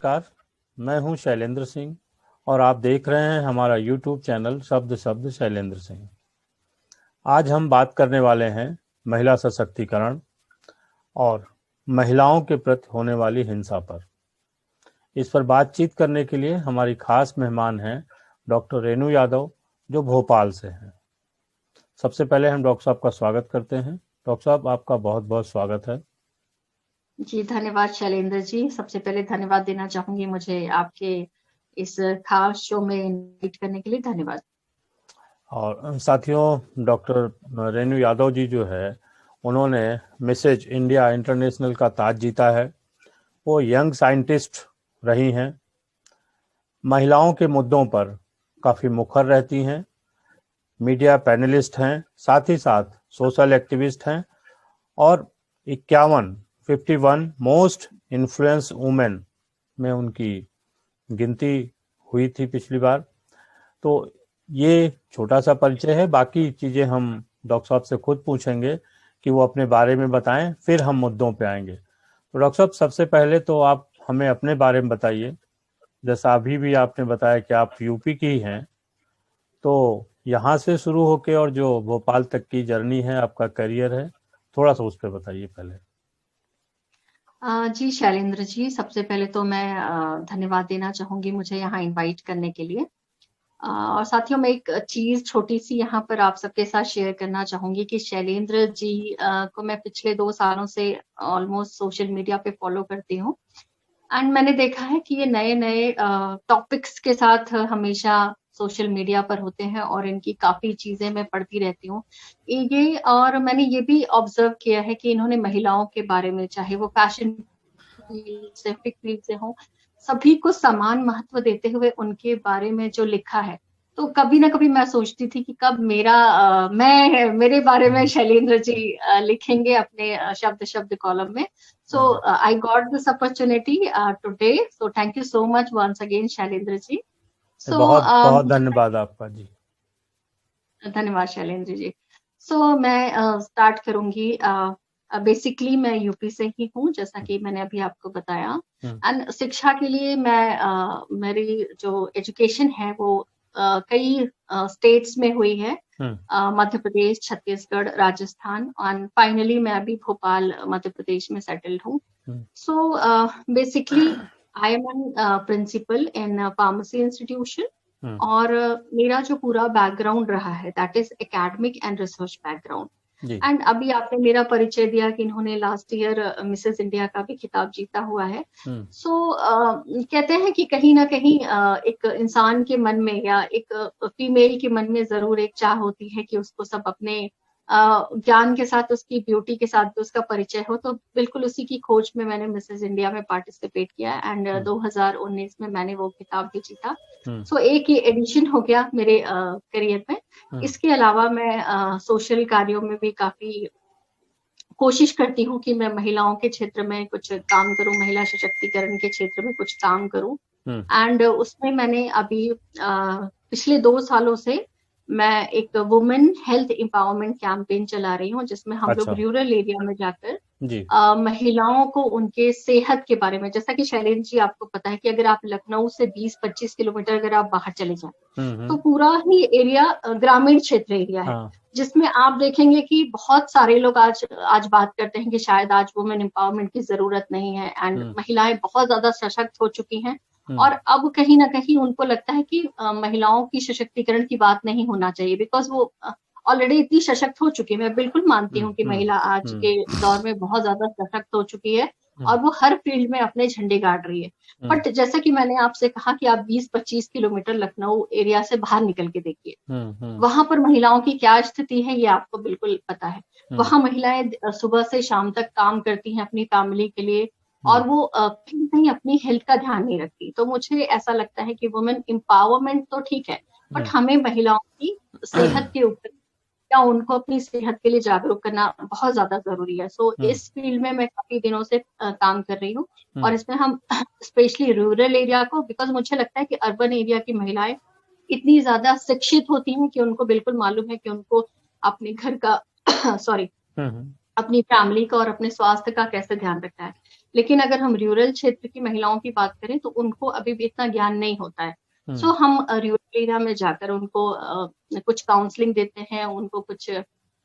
नमस्कार, मैं हूं शैलेंद्र सिंह और आप देख रहे हैं हमारा YouTube चैनल शब्द शब्द शैलेंद्र सिंह। आज हम बात करने वाले हैं महिला सशक्तिकरण और महिलाओं के प्रति होने वाली हिंसा पर। इस पर बातचीत करने के लिए हमारी खास मेहमान हैं डॉक्टर रेणु यादव, जो भोपाल से हैं। सबसे पहले हम डॉक्टर साहब का स्वागत करते हैं। डॉक्टर साहब, आपका बहुत बहुत स्वागत है। जी धन्यवाद शैलेंद्र जी। सबसे पहले धन्यवाद देना चाहूंगी मुझे आपके इस खास शो में इनवाइट करने के लिए। धन्यवाद। और साथियों, डॉक्टर रेणु यादव जी जो है, उन्होंने मिसेज इंडिया इंटरनेशनल का ताज जीता है। वो यंग साइंटिस्ट रही हैं, महिलाओं के मुद्दों पर काफ़ी मुखर रहती हैं, मीडिया पैनलिस्ट हैं, साथ ही साथ सोशल एक्टिविस्ट हैं और 51 मोस्ट इन्फ्लुएंस वुमेन में उनकी गिनती हुई थी पिछली बार। तो ये छोटा सा परिचय है, बाकी चीज़ें हम डॉक्टर साहब से खुद पूछेंगे कि वो अपने बारे में बताएं, फिर हम मुद्दों पे आएंगे। तो डॉक्टर साहब, सबसे पहले तो आप हमें अपने बारे में बताइए। जैसा अभी भी आपने बताया कि आप यूपी की ही हैं, तो यहाँ से शुरू होके और जो भोपाल तक की जर्नी है, आपका करियर है, थोड़ा सा उस पर बताइए पहले। जी शैलेंद्र जी, सबसे पहले तो मैं धन्यवाद देना चाहूंगी मुझे यहाँ इनवाइट करने के लिए। और साथियों, मैं एक चीज छोटी सी यहाँ पर आप सबके साथ शेयर करना चाहूंगी कि शैलेंद्र जी को मैं पिछले 2 सालों से ऑलमोस्ट सोशल मीडिया पे फॉलो करती हूँ। एंड मैंने देखा है कि ये नए नए टॉपिक्स के साथ हमेशा सोशल मीडिया पर होते हैं और इनकी काफी चीजें मैं पढ़ती रहती हूँ। ये और मैंने ये भी ऑब्जर्व किया है कि इन्होंने महिलाओं के बारे में, चाहे वो फैशन फील्ड से, फील्ड से हो, सभी को समान महत्व देते हुए उनके बारे में जो लिखा है, तो कभी ना कभी मैं सोचती थी कि कब मेरे बारे में शैलेंद्र जी लिखेंगे अपने शब्द शब्द कॉलम में। So I got this opportunity today. So thank you so much once again, Shailendra ji. So बहुत बहुत धन्यवाद आपका जी। धन्यवाद शैलेंद्र जी। So मैं स्टार्ट करूंगी। बेसिकली मैं यूपी से ही हूँ, जैसा कि मैंने अभी आपको बताया। एंड शिक्षा के लिए मेरी जो एजुकेशन है वो कई स्टेट्स में हुई है। मध्य प्रदेश, छत्तीसगढ़, राजस्थान, और फाइनली मैं अभी भोपाल मध्य प्रदेश में सेटल्ड हूँ। So basically I am an principal in pharmacy institution और मेरा जो पूरा बैकग्राउंड रहा है that is academic and research background. And अभी आपने मेरा परिचय दिया कि इन्होंने लास्ट ईयर मिसेस इंडिया का भी खिताब जीता हुआ है। सो कहते हैं कि कहीं ना कहीं एक इंसान के मन में या एक फीमेल के मन में जरूर एक चाह होती है कि उसको सब अपने ज्ञान के साथ, उसकी ब्यूटी के साथ भी उसका परिचय हो। तो बिल्कुल उसी की खोज में मैंने मिसेस इंडिया में पार्टिसिपेट किया एंड 2019 में मैंने वो खिताब भी जीता। सो एक ही एडिशन हो गया मेरे करियर में। इसके अलावा मैं सोशल कार्यों में भी काफी कोशिश करती हूँ कि मैं महिलाओं के क्षेत्र में कुछ काम करूं, महिला सशक्तिकरण के क्षेत्र में कुछ काम करूं। एंड उसमें मैंने अभी पिछले 2 सालों से मैं एक वुमेन हेल्थ एम्पावरमेंट कैंपेन चला रही हूँ, जिसमें हम लोग रूरल एरिया में जाकर महिलाओं को उनके सेहत के बारे में, जैसा कि शैलेंद्र जी आपको पता है कि अगर आप लखनऊ से 20-25 किलोमीटर अगर आप बाहर चले जाए तो पूरा ही एरिया ग्रामीण क्षेत्र एरिया है, जिसमें आप देखेंगे कि बहुत सारे लोग आज बात करते हैं कि शायद आज वुमेन एम्पावरमेंट की जरूरत नहीं है एंड महिलाएं बहुत ज्यादा सशक्त हो चुकी हैं। और अब कहीं ना कहीं उनको लगता है कि महिलाओं की सशक्तिकरण की बात नहीं होना चाहिए, बिकॉज वो ऑलरेडी इतनी सशक्त हो चुकी है। मैं बिल्कुल मानती हूँ कि महिला आज के दौर में बहुत ज्यादा सशक्त हो चुकी है और वो हर फील्ड में अपने झंडे गाड़ रही है। बट जैसा कि मैंने आपसे कहा कि आप 20-25 किलोमीटर लखनऊ एरिया से बाहर निकल के देखिए, वहां पर महिलाओं की क्या स्थिति है ये आपको बिल्कुल पता है। वहां महिलाएं सुबह से शाम तक काम करती हैं अपनी फैमिली के लिए और वो कहीं कहीं अपनी हेल्थ का ध्यान नहीं रखती। तो मुझे ऐसा लगता है कि वुमेन एम्पावरमेंट तो ठीक है, बट हमें महिलाओं की सेहत के ऊपर या उनको अपनी सेहत के लिए जागरूक करना बहुत ज्यादा जरूरी है। सो इस फील्ड में मैं काफी दिनों से काम कर रही हूँ और इसमें हम स्पेशली रूरल एरिया को, बिकॉज मुझे लगता है कि अर्बन एरिया की महिलाएं इतनी ज्यादा शिक्षित होती हैं कि उनको बिल्कुल मालूम है कि उनको अपने घर का सॉरी अपनी फैमिली का और अपने स्वास्थ्य का कैसे ध्यान रखना है। लेकिन अगर हम रूरल क्षेत्र की महिलाओं की बात करें तो उनको अभी भी इतना ज्ञान नहीं होता है। सो हम रूरल एरिया में जाकर उनको कुछ काउंसलिंग देते हैं, उनको कुछ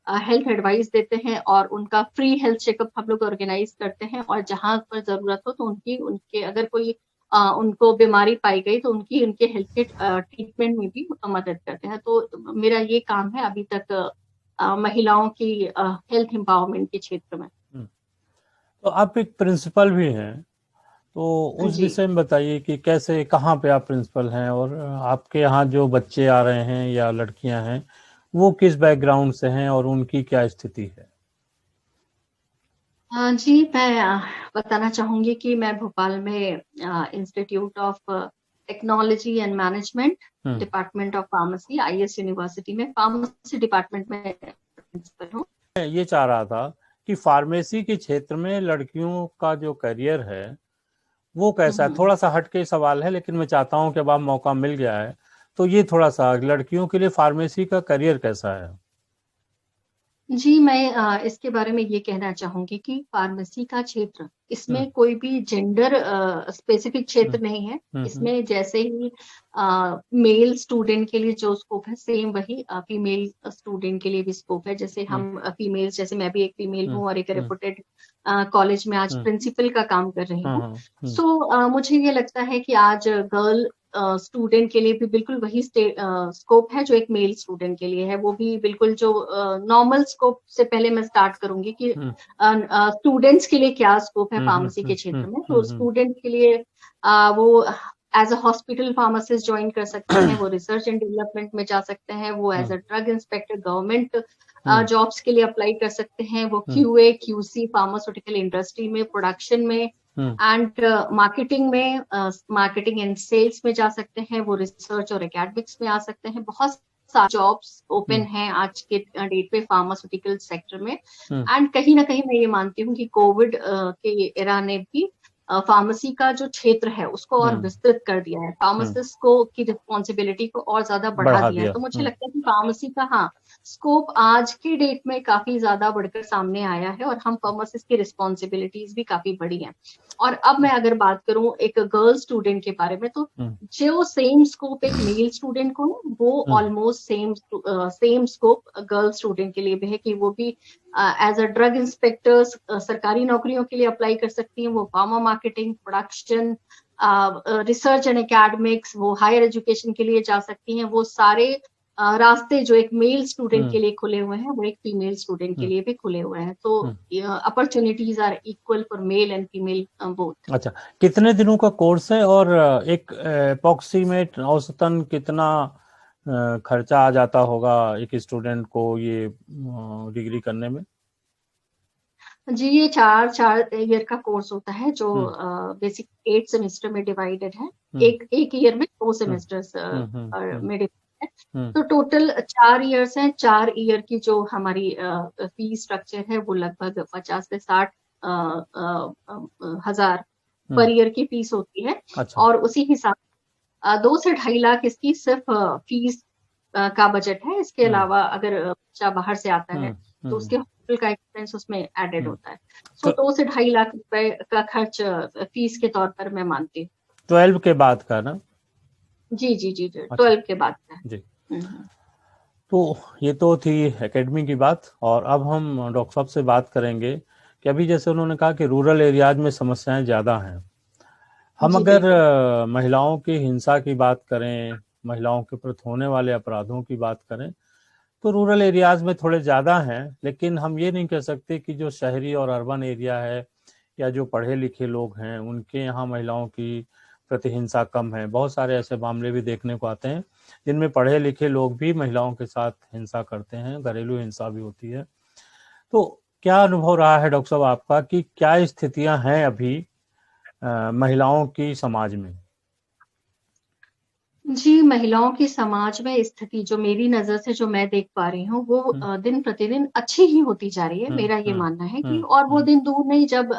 हेल्थ एडवाइस देते हैं और उनका फ्री हेल्थ चेकअप हम लोग ऑर्गेनाइज करते हैं, और जहां पर जरूरत हो तो उनके अगर कोई उनको बीमारी पाई गई तो उनके हेल्थ के ट्रीटमेंट में भी मदद करते हैं। तो मेरा ये काम है अभी तक महिलाओं की हेल्थ एम्पावरमेंट के क्षेत्र में। तो आप एक प्रिंसिपल भी हैं, तो उस जी विषय में बताइए कि कैसे, कहाँ पे आप प्रिंसिपल हैं और आपके यहाँ जो बच्चे आ रहे हैं या लड़कियां हैं वो किस बैकग्राउंड से हैं और उनकी क्या स्थिति है? जी, मैं बताना चाहूंगी कि मैं भोपाल में institute of technology and management, department of pharmacy, IS university में फार्मेसी डिपार्टमेंट में प्रिंसिपल हूँ। मैं ये चाह रहा था कि फार्मेसी के क्षेत्र में लड़कियों का जो करियर है वो कैसा है। थोड़ा सा हटके सवाल है, लेकिन मैं चाहता हूँ कि अब आप मौका मिल गया है तो ये थोड़ा सा लड़कियों के लिए फार्मेसी का करियर कैसा है। जी, मैं इसके बारे में ये कहना चाहूंगी कि फार्मेसी का क्षेत्र, इसमें कोई भी जेंडर स्पेसिफिक क्षेत्र नहीं है। इसमें जैसे ही मेल स्टूडेंट के लिए जो स्कोप है, सेम वही फीमेल स्टूडेंट के लिए भी स्कोप है। जैसे हम फीमेल्स, जैसे मैं भी एक फीमेल हूँ और एक रेपुटेड कॉलेज में आज प्रिंसिपल का काम कर रही हूँ। सो मुझे ये लगता है कि आज गर्ल स्टूडेंट के लिए भी बिल्कुल वही स्कोप है जो एक मेल स्टूडेंट के लिए है। वो भी बिल्कुल जो नॉर्मल स्कोप से पहले मैं स्टार्ट करूंगी कि स्टूडेंट्स के लिए क्या स्कोप है फार्मेसी के क्षेत्र में। तो स्टूडेंट के लिए वो as a hospital pharmacist join कर सकते हैं, वो रिसर्च एंड डेवलपमेंट में जा सकते हैं, वो as a drug inspector government jobs के लिए अप्लाई कर सकते हैं, वो QA QC फार्मास्यूटिकल इंडस्ट्री में, प्रोडक्शन में एंड मार्केटिंग एंड सेल्स में जा सकते हैं, वो रिसर्च और एकेडमिक्स में आ सकते हैं। बहुत सारे जॉब्स ओपन हैं आज के डेट पे फार्मास्यूटिकल सेक्टर में। एंड कहीं ना कहीं मैं ये मानती हूँ कि कोविड के एरा ने भी फार्मेसी का जो क्षेत्र है उसको और विस्तृत कर दिया है, फार्मासिस्ट को की रिस्पॉन्सिबिलिटी को और ज्यादा बढ़ा दिया है। तो मुझे लगता है कि फार्मेसी का स्कोप आज की डेट में काफी ज्यादा बढ़कर सामने आया है और हम फार्मासिस्ट की रिस्पॉन्सिबिलिटीज भी काफी बढ़ी हैं। और अब मैं अगर बात करूं एक गर्ल स्टूडेंट के बारे में, तो जो सेम स्कोप एक मेल स्टूडेंट को है वो almost same scope girl student के लिए भी है कि वो भी एज अ ड्रग इंस्पेक्टर सरकारी नौकरियों के लिए अप्लाई कर सकती हैं, वो pharma marketing, production, research and academics, वो हायर एजुकेशन के लिए जा सकती हैं। वो सारे रास्ते जो एक मेल स्टूडेंट के लिए खुले हुए हैं वो एक फीमेल स्टूडेंट के लिए भी खुले हुए हैं। तो opportunities are equal for male and female both. अच्छा, कितने दिनों का कोर्स है और एक अप्रॉक्सीमेट औसतन कितना खर्चा आ जाता होगा एक स्टूडेंट को ये डिग्री करने में? जी, ये चार ईयर का कोर्स होता है जो बेसिक 8 सेमेस्टर में डिवाइडेड है। एक ईयर में 2 सेमेस्टर्स में डिवाइडेड है। तो टोटल 4 ईयर्स हैं। 4 ईयर की जो हमारी फीस स्ट्रक्चर है वो लगभग 50 से 60 हजार पर ईयर की फीस होती है। अच्छा। और उसी हिसाब 2 से 2.5 लाख इसकी सिर्फ फीस का बजट है। इसके अलावा अगर बच्चा बाहर से आता है तो उसके हॉस्टल का एक्सपेंस उसमें एडेड होता है। सो 2 से 2.5 लाख रुपए का खर्च फीस के तौर पर मैं मानती हूँ। 12 के बाद का ना? जी जी जी जी, 12 के बाद का जी। तो ये तो थी एकेडमी की बात, और अब हम डॉक्टर साहब से बात करेंगे कि अभी जैसे उन्होंने कहा कि रूरल एरियाज में समस्याएं ज़्यादा हैं। हम अगर महिलाओं की हिंसा की बात करें, महिलाओं के प्रति होने वाले अपराधों की बात करें, तो रूरल एरियाज में थोड़े ज़्यादा हैं, लेकिन हम ये नहीं कह सकते कि जो शहरी और अर्बन एरिया है या जो पढ़े लिखे लोग हैं उनके यहाँ महिलाओं की प्रति हिंसा कम है। बहुत सारे ऐसे मामले भी देखने को आते हैं जिनमें पढ़े लिखे लोग भी महिलाओं के साथ हिंसा करते हैं, घरेलू हिंसा भी होती है। तो क्या अनुभव रहा है डॉक्टर साहब आपका कि क्या स्थितियां हैं अभी महिलाओं की समाज में? जी, महिलाओं की समाज में स्थिति जो मेरी नजर से जो मैं देख पा रही हूँ वो दिन प्रतिदिन अच्छी ही होती जा रही है। मेरा ये मानना है कि और वो दिन दूर नहीं जब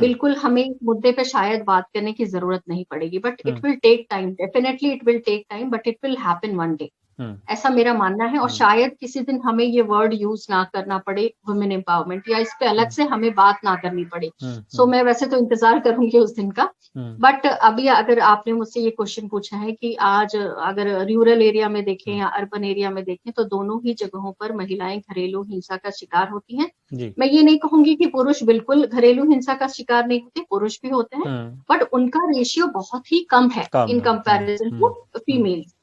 बिल्कुल हमें इस मुद्दे पे शायद बात करने की जरूरत नहीं पड़ेगी। But it will take time, definitely it will take time, but it will happen one day. ऐसा मेरा मानना है। और शायद किसी दिन हमें ये वर्ड यूज ना करना पड़े, वुमेन एम्पावरमेंट, या इस पे अलग से हमें बात ना करनी पड़े। सो मैं वैसे तो इंतजार करूंगी उस दिन का। बट अभी अगर आपने मुझसे ये क्वेश्चन पूछा है कि आज अगर रूरल एरिया में देखें या अर्बन एरिया में देखें, तो दोनों ही जगहों पर महिलाएं घरेलू हिंसा का शिकार होती हैं। मैं ये नहीं कहूंगी कि पुरुष बिल्कुल घरेलू हिंसा का शिकार नहीं होते, पुरुष भी होते हैं, बट उनका रेशियो बहुत ही कम है इन कंपैरिजन टू फीमेल्स।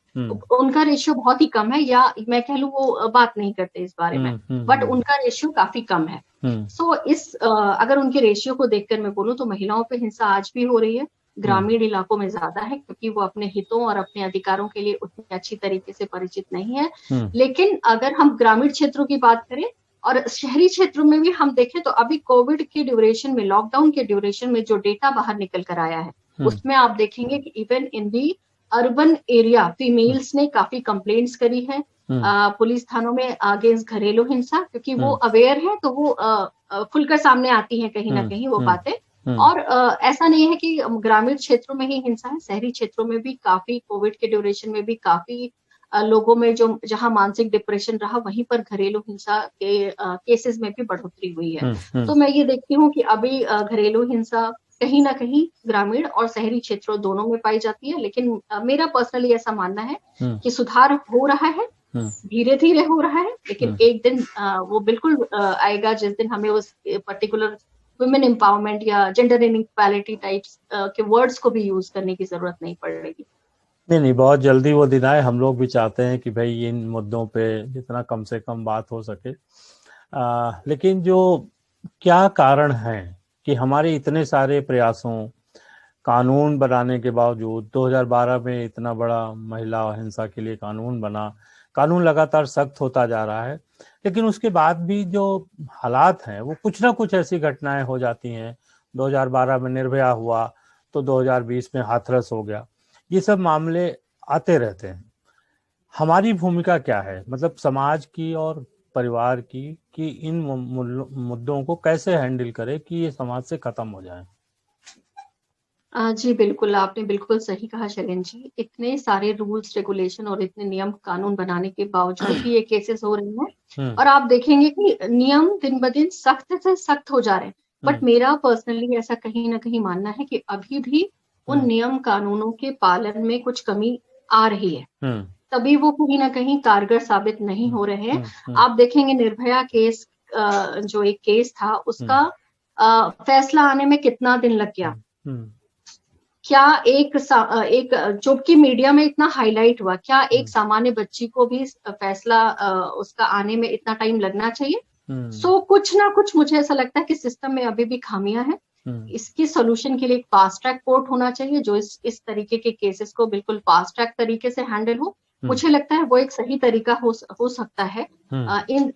उनका रेशियो बहुत ही कम है, या मैं कह लूं वो बात नहीं करते इस बारे में, बट उनका रेशियो काफी कम है। सो अगर उनके रेशियो को देखकर मैं बोलूं तो महिलाओं पे हिंसा आज भी हो रही है, ग्रामीण इलाकों में ज्यादा है, क्योंकि वो अपने हितों और अपने अधिकारों के लिए उतनी अच्छी तरीके से परिचित नहीं है। लेकिन अगर हम ग्रामीण क्षेत्रों की बात करें और शहरी क्षेत्रों में भी हम देखें, तो अभी कोविड के ड्यूरेशन में, लॉकडाउन के ड्यूरेशन में जो डेटा बाहर निकल कर आया है, उसमें आप देखेंगे कि even in the urban area females ने काफी कंप्लेंट्स करी है पुलिस थानों में अगेंस्ट घरेलू हिंसा, क्योंकि वो अवेयर है, तो वो खुलकर सामने आती है कहीं ना कहीं वो बातें। और ऐसा नहीं है कि ग्रामीण क्षेत्रों में ही हिंसा है, शहरी क्षेत्रों में भी काफी, कोविड के ड्यूरेशन में भी काफी लोगों में जो जहां मानसिक डिप्रेशन रहा, वहीं पर घरेलू हिंसा के केसेस में भी बढ़ोतरी हुई है। तो मैं ये देखती हूँ कि अभी घरेलू हिंसा कहीं ना कहीं ग्रामीण और शहरी क्षेत्रों दोनों में पाई जाती है। लेकिन मेरा पर्सनली ऐसा मानना है कि सुधार हो रहा है, धीरे धीरे हो रहा है, लेकिन एक दिन वो बिल्कुल आएगा जिस दिन हमें उस पर्टिकुलर वुमेन एम्पावरमेंट या जेंडर इनइक्वालिटी टाइप्स के वर्ड्स को भी यूज करने की जरूरत नहीं पड़ेगी। नहीं, बहुत जल्दी वो दिन आए। हम लोग भी चाहते हैं कि भाई इन मुद्दों पे जितना कम से कम बात हो सके। लेकिन जो क्या कारण है कि हमारे इतने सारे प्रयासों, कानून बनाने के बावजूद 2012 में इतना बड़ा महिला हिंसा के लिए कानून बना, कानून लगातार सख्त होता जा रहा है, लेकिन उसके बाद भी जो हालात हैं वो कुछ ना कुछ ऐसी घटनाएं हो जाती हैं। 2012 में निर्भया हुआ, तो 2020 में हाथरस हो गया। ये सब मामले आते रहते हैं। हमारी भूमिका क्या है, मतलब समाज की और परिवार की, कि इन मुद्दों को कैसे हैंडल करें कि ये समाज से खत्म हो जाए? जी बिल्कुल, आपने बिल्कुल सही कहा शैलेंद्र जी। इतने सारे रूल्स, रेगुलेशन और इतने नियम कानून बनाने के बावजूद भी ये केसेस हो रहे हैं, और आप देखेंगे कि नियम दिन ब दिन सख्त से सख्त हो जा रहे हैं। बट मेरा पर्सनली ऐसा कहीं ना कहीं मानना है कि अभी भी उन नियम कानूनों के पालन में कुछ कमी आ रही है, तभी वो कहीं ना कहीं कारगर साबित नहीं हो रहे हैं। आप देखेंगे निर्भया केस, जो एक केस था, उसका फैसला आने में कितना दिन लग गया। क्या एक चुटकी मीडिया में इतना हाईलाइट हुआ, क्या एक सामान्य बच्ची को भी फैसला उसका आने में इतना टाइम लगना चाहिए? सो कुछ ना कुछ मुझे ऐसा लगता है कि सिस्टम में अभी भी खामियां हैं। इसकी सोल्यूशन के लिए एक फास्ट ट्रैक कोर्ट होना चाहिए, जो इस तरीके के केसेस को बिल्कुल फास्ट ट्रैक तरीके से हैंडल हो। मुझे लगता है वो एक सही तरीका हो सकता है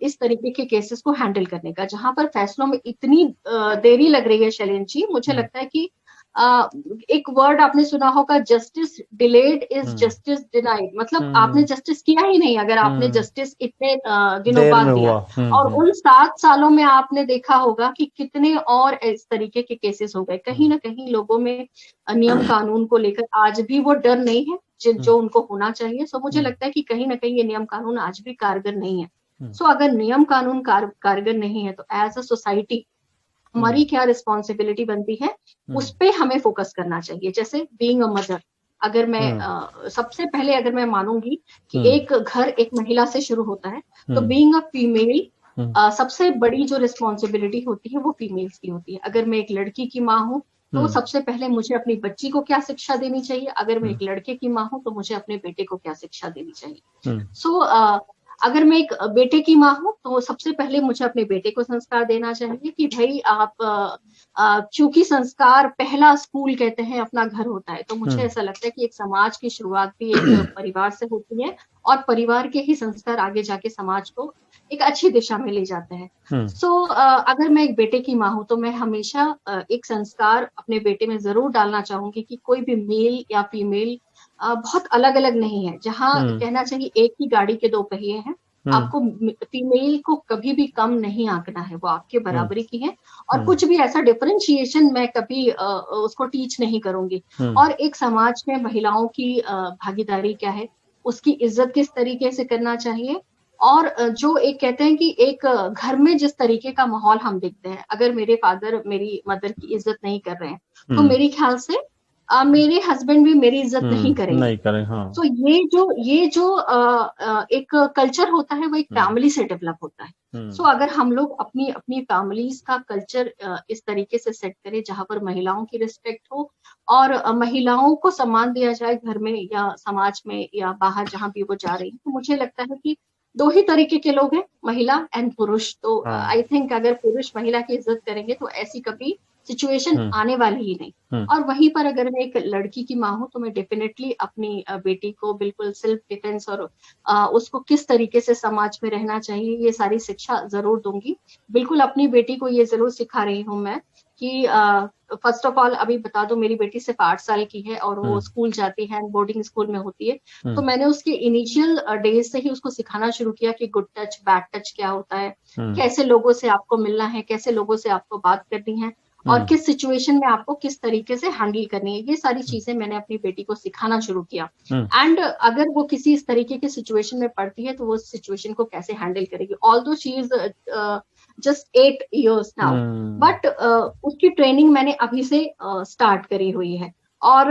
इस तरीके के केसेस को हैंडल करने का। जहां पर फैसलों में इतनी देरी लग रही है शैलेंद्र जी, मुझे लगता है कि एक वर्ड आपने सुना होगा, justice delayed is justice denied. मतलब आपने जस्टिस किया ही नहीं अगर आपने जस्टिस इतने दिनों बाद दिया। और उन 7 सालों में आपने देखा होगा कि कितने और इस तरीके के केसेस हो गए। कहीं ना कहीं लोगों में नियम कानून को लेकर आज भी वो डर नहीं है जो उनको होना चाहिए। सो मुझे लगता है कि कहीं ना कहीं ये नियम कानून आज भी कारगर नहीं है। सो अगर नियम कानून कारगर नहीं है, तो एज अ सोसाइटी हमारी क्या रिस्पॉन्सिबिलिटी बनती है, उस पे हमें फोकस करना चाहिए। जैसे बीइंग अ मदर, अगर मैं सबसे पहले अगर मैं मानूंगी कि एक घर एक महिला से शुरू होता है, तो बीइंग अ फीमेल सबसे बड़ी जो रिस्पॉन्सिबिलिटी होती है वो फीमेल्स की होती है। अगर मैं एक लड़की की माँ हूँ, तो सबसे पहले मुझे अपनी बच्ची को क्या शिक्षा देनी चाहिए। अगर मैं एक लड़के की माँ हूँ, तो मुझे अपने बेटे को क्या शिक्षा देनी चाहिए। सो अगर मैं एक बेटे की माँ हूँ, तो सबसे पहले मुझे अपने बेटे को संस्कार देना चाहिए कि भाई आप क्योंकि संस्कार पहला स्कूल कहते हैं अपना घर होता है। तो मुझे ऐसा लगता है कि एक समाज की शुरुआत भी एक परिवार से होती है, और परिवार के ही संस्कार आगे जाके समाज को एक अच्छी दिशा में ले जाते हैं। सो अगर मैं एक बेटे की माँ हूँ, तो मैं हमेशा एक संस्कार अपने बेटे में जरूर डालना चाहूंगी कि कोई भी मेल या फीमेल बहुत अलग अलग नहीं है। जहाँ कहना चाहिए एक ही गाड़ी के 2 पहिए हैं, आपको फीमेल को कभी भी कम नहीं आंकना है, वो आपके बराबरी की है। और कुछ भी ऐसा डिफरेंशिएशन मैं कभी उसको टीच नहीं करूंगी। और एक समाज में महिलाओं की भागीदारी क्या है, उसकी इज्जत किस तरीके से करना चाहिए, और जो एक कहते हैं कि एक घर में जिस तरीके का माहौल हम देखते हैं, अगर मेरे फादर मेरी मदर की इज्जत नहीं कर रहे हैं, तो मेरे ख्याल से मेरे हस्बैंड भी मेरी इज्जत नहीं करेंगे। नहीं करें, हाँ। तो ये जो एक कल्चर होता है, वो एक फैमिली से डेवलप होता है। सो अगर हम लोग अपनी अपनी फैमिलीज का कल्चर इस तरीके से सेट करें जहां पर महिलाओं की रिस्पेक्ट हो, और महिलाओं को सम्मान दिया जाए घर में या समाज में या बाहर जहां भी वो जा रही है, तो मुझे लगता है कि दो ही तरीके के लोग हैं, महिला एंड पुरुष। तो आई थिंक अगर पुरुष महिला की इज्जत करेंगे तो ऐसी कभी सिचुएशन आने वाली ही नहीं। और वहीं पर अगर मैं एक लड़की की माँ हूं, तो मैं डेफिनेटली अपनी बेटी को बिल्कुल सेल्फ डिफेंस और उसको किस तरीके से समाज में रहना चाहिए, ये सारी शिक्षा जरूर दूंगी। बिल्कुल अपनी बेटी को ये जरूर सिखा रही हूँ मैं कि फर्स्ट ऑफ ऑल अभी बता दो, मेरी बेटी सिर्फ 8 साल की है और वो स्कूल जाती है, बोर्डिंग स्कूल में होती है। तो मैंने उसके इनिशियल डेज से ही उसको सिखाना शुरू किया कि गुड टच बैड टच क्या होता है, कैसे लोगों से आपको मिलना है, कैसे लोगों से आपको बात करनी है, और किस सिचुएशन में आपको किस तरीके से हैंडल करनी है। ये सारी चीजें मैंने अपनी बेटी को सिखाना शुरू किया। एंड अगर वो किसी इस तरीके की सिचुएशन में पड़ती है, तो वो सिचुएशन को कैसे हैंडल करेगी। Although she is just 8 years now, but उसकी ट्रेनिंग मैंने अभी से स्टार्ट करी हुई है। और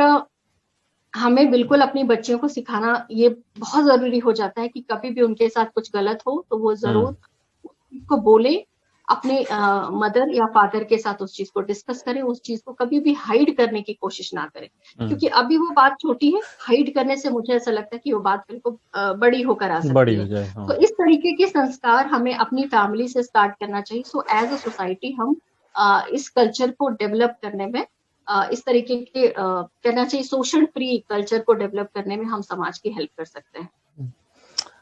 हमें बिल्कुल अपनी बच्चियों को सिखाना ये बहुत जरूरी हो जाता है कि कभी भी उनके साथ कुछ गलत हो तो वो जरूर को बोले, अपने मदर या फादर के साथ उस चीज को डिस्कस करें, उस चीज को कभी भी हाइड करने की कोशिश ना करें, क्योंकि अभी वो बात छोटी है। हाइड करने से मुझे ऐसा लगता है कि वो बात बिल्कुल बड़ी होकर आ सकती है। हाँ। तो इस तरीके के संस्कार हमें अपनी फैमिली से स्टार्ट करना चाहिए। सो एज अ सोसाइटी हम इस कल्चर को डेवलप करने में, इस तरीके के कहना चाहिए सोशल फ्री कल्चर को डेवलप करने में हम समाज की हेल्प कर सकते हैं।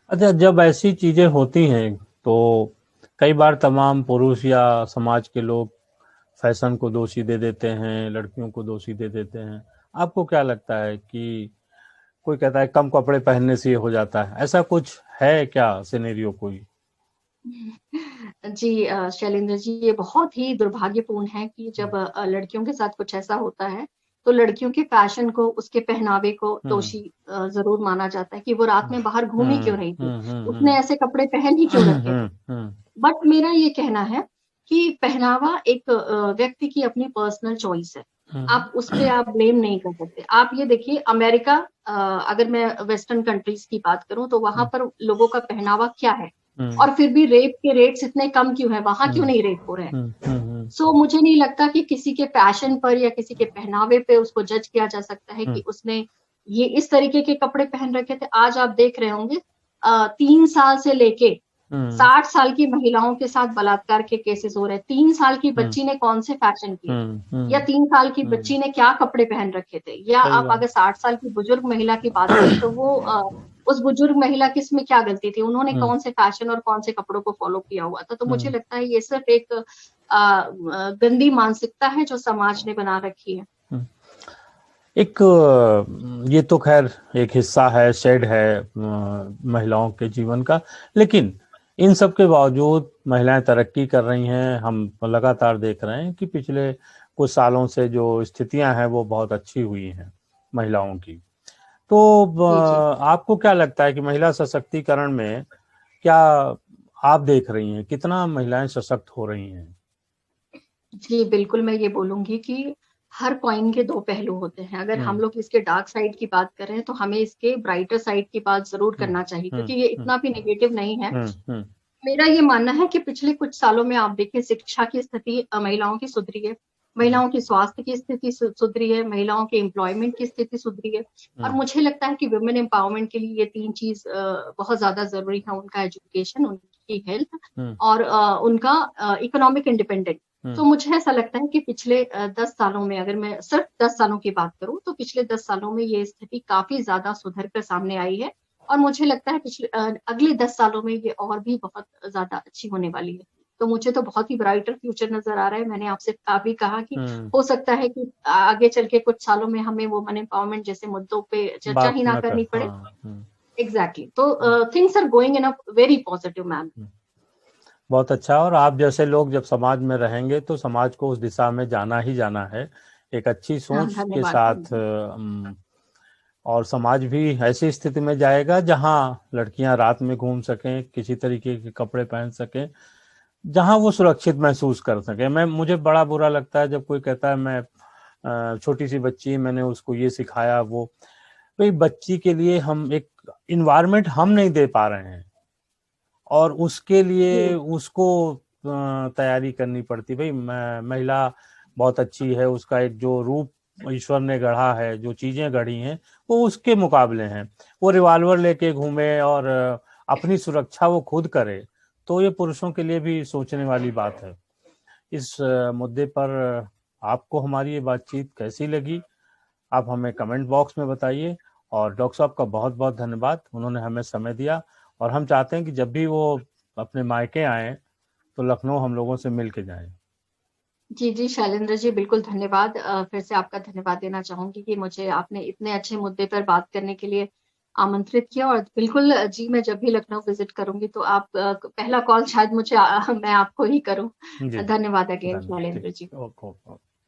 अच्छा, जब ऐसी चीजें होती हैं तो कई बार तमाम पुरुष या समाज के लोग फैशन को दोषी दे देते हैं, लड़कियों को दोषी दे देते हैं। आपको क्या लगता है कि कोई कहता है कम कपड़े पहनने से ये हो जाता है, ऐसा कुछ है क्या सिनेरियो कोई? जी शैलेंद्र जी, ये बहुत ही दुर्भाग्यपूर्ण है कि जब लड़कियों के साथ कुछ ऐसा होता है, तो लड़कियों के फैशन को, उसके पहनावे को दोषी जरूर माना जाता है कि वो रात में बाहर घूमी क्यों रही थी, उसने ऐसे कपड़े पहन ही क्यों रखे थे। बट मेरा ये कहना है कि पहनावा एक व्यक्ति की अपनी पर्सनल चॉइस है, आप उस पे आप ब्लेम नहीं कर सकते। आप ये देखिए, अमेरिका, अगर मैं वेस्टर्न कंट्रीज की बात करूं, तो वहां पर लोगों का पहनावा क्या है, और फिर भी रेप के रेट्स इतने कम क्यों है, वहां क्यों नहीं रेप हो रहे हैं। सो मुझे नहीं लगता कि किसी के फैशन पर या किसी के पहनावे पे उसको जज किया जा सकता है कि उसने ये इस तरीके के कपड़े पहन रखे थे। आज आप देख रहे होंगे 3 साल से लेके 60 साल की महिलाओं के साथ बलात्कार के केसेस हो रहे हैं। 3 साल की बच्ची ने कौन से फैशन किए, या 3 साल की बच्ची ने क्या कपड़े पहन रखे थे, या आप अगर 60 साल की बुजुर्ग महिला की बात करें, तो वो उस बुजुर्ग महिला की इसमें क्या गलती थी, उन्होंने कौन से फैशन और कौन से कपड़ों को फॉलो किया हुआ था। तो मुझे लगता है ये सिर्फ एक गंदी मानसिकता है जो समाज ने बना रखी है। एक ये तो खैर एक हिस्सा है, शेड है महिलाओं के जीवन का, लेकिन इन सब के बावजूद महिलाएं तरक्की कर रही हैं। हम लगातार देख रहे हैं कि पिछले कुछ सालों से जो स्थितियां हैं वो बहुत अच्छी हुई हैं महिलाओं की। तो आपको क्या लगता है कि महिला सशक्तिकरण में क्या आप देख रही हैं, कितना महिलाएं सशक्त हो रही हैं? जी बिल्कुल, मैं ये बोलूंगी कि हर कॉइन के दो पहलू होते हैं। अगर हम लोग इसके डार्क साइड की बात करें तो हमें इसके ब्राइटर साइड की बात जरूर करना चाहिए, क्योंकि ये इतना भी नेगेटिव नहीं है। मेरा ये मानना है कि पिछले कुछ सालों में आप देखिए, शिक्षा की स्थिति महिलाओं की सुधरी है, महिलाओं की स्वास्थ्य की स्थिति सुधरी है, महिलाओं के एम्प्लॉयमेंट की स्थिति सुधरी है। और मुझे लगता है कि वुमेन एम्पावरमेंट के लिए ये 3 चीज बहुत ज्यादा जरूरी है, उनका एजुकेशन, उनकी हेल्थ और उनका इकोनॉमिक इंडिपेंडेंट। तो मुझे ऐसा लगता है कि पिछले 10 सालों में, अगर मैं सिर्फ 10 सालों की बात करूं, तो पिछले 10 सालों में ये स्थिति काफी ज्यादा सुधर कर सामने आई है। और मुझे लगता है अगले 10 सालों में ये और भी बहुत ज्यादा अच्छी होने वाली है। तो मुझे तो बहुत ही ब्राइटर फ्यूचर नजर आ रहा है। मैंने आपसे अभी कहा कि हो सकता है कि आगे चल के कुछ सालों में हमें वुमेन एम्पावरमेंट जैसे मुद्दों पे चर्चा ही ना करनी पड़े। एग्जैक्टली। तो things are going in a very positive manner. बहुत अच्छा। और आप जैसे लोग जब समाज में रहेंगे तो समाज को उस दिशा में जाना ही जाना है। एक अच्छी सोच के साथ और समाज भी ऐसी स्थिति में जाएगा जहां लड़कियां रात में घूम सकें, किसी तरीके के कपड़े पहन सकें, जहां वो सुरक्षित महसूस कर सके। मुझे बड़ा बुरा लगता है जब कोई कहता है मैं छोटी सी बच्ची, मैंने उसको ये सिखाया वो। भाई बच्ची के लिए हम एक इन्वायरमेंट हम नहीं दे पा रहे हैं और उसके लिए उसको तैयारी करनी पड़ती। भाई महिला बहुत अच्छी है, उसका एक जो रूप ईश्वर ने गढ़ा है, जो चीजें गढ़ी हैं वो उसके मुकाबले हैं। वो रिवॉल्वर लेके घूमे और अपनी सुरक्षा वो खुद करे, तो ये पुरुषों के लिए भी सोचने वाली बात है। इस मुद्दे पर आपको हमारी ये बातचीत कैसी लगी, आप हमें कमेंट बॉक्स में बताइए। और डॉक्टर साहब का बहुत बहुत धन्यवाद, उन्होंने हमें समय दिया। और हम चाहते हैं कि जब भी वो अपने मायके आए तो लखनऊ हम लोगों से मिल के जाएं। जी, जी, शैलेंद्र जी, बिल्कुल धन्यवाद। फिर से आपका धन्यवाद देना चाहूँगी कि मुझे आपने इतने अच्छे मुद्दे पर बात करने के लिए आमंत्रित किया। और बिल्कुल जी, मैं जब भी लखनऊ विज़िट करूँगी तो आप पहला कॉल शायद मैं आपको ही करूँ। जी, धन्यवाद अगेन धन्यवाद। शैलेंद्र ठीक, जी। ओके।